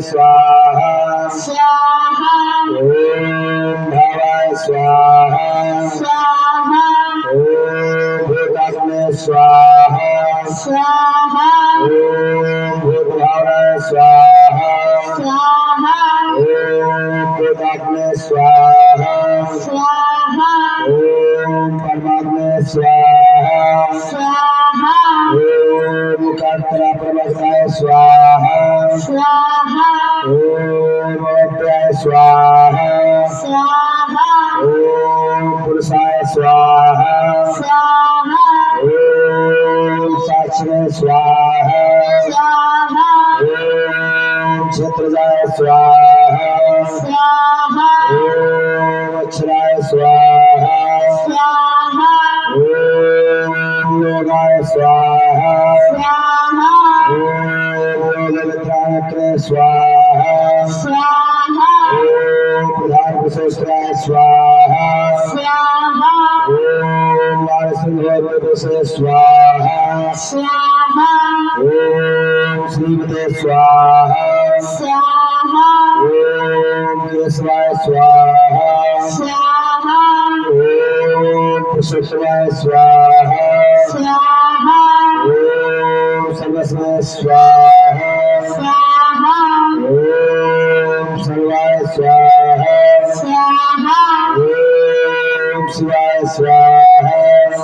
स्वाहा स्वाहा ओम भवाय स्वाहा स्वाहा ओम भूतात्मे स्वाहा स्वाहा ओम भूतभावनाय स्वाहा स्वाहा ओम भूतात्मे स्वाहा स्वाहा ओम परमात्मे स्वाहा स्वाहा ओम कर्ता प्रवक्ताय स्वाहा स्वाहा ओम अव्ययाय स्वाहा स्वाहा ओम पुरुषाय स्वाहा स्वाहा ओम साक्षिणे स्वाहा स्वाहा ओम क्षेत्रजाय स्वाहा स्वाहा ओम अक्षराय स्वाहा स्वाहा ओम योगाय स्वाहा स्वाहा ओम योगनिद्राय स्वाहा स्वाहा ओम प्रधान विशेषराय स्वाहा स्वाहा ओम वारसिंहोत्तरसे स्वाहा स्वाहा ओम श्रीमते स्वाहा स्वाहा ओम केशवाय स्वाहा स्वाहा ओम पुरुषोत्तमाय स्वाहा स्वाहा ओम सर्वस्वय स्वाहा स्वाहा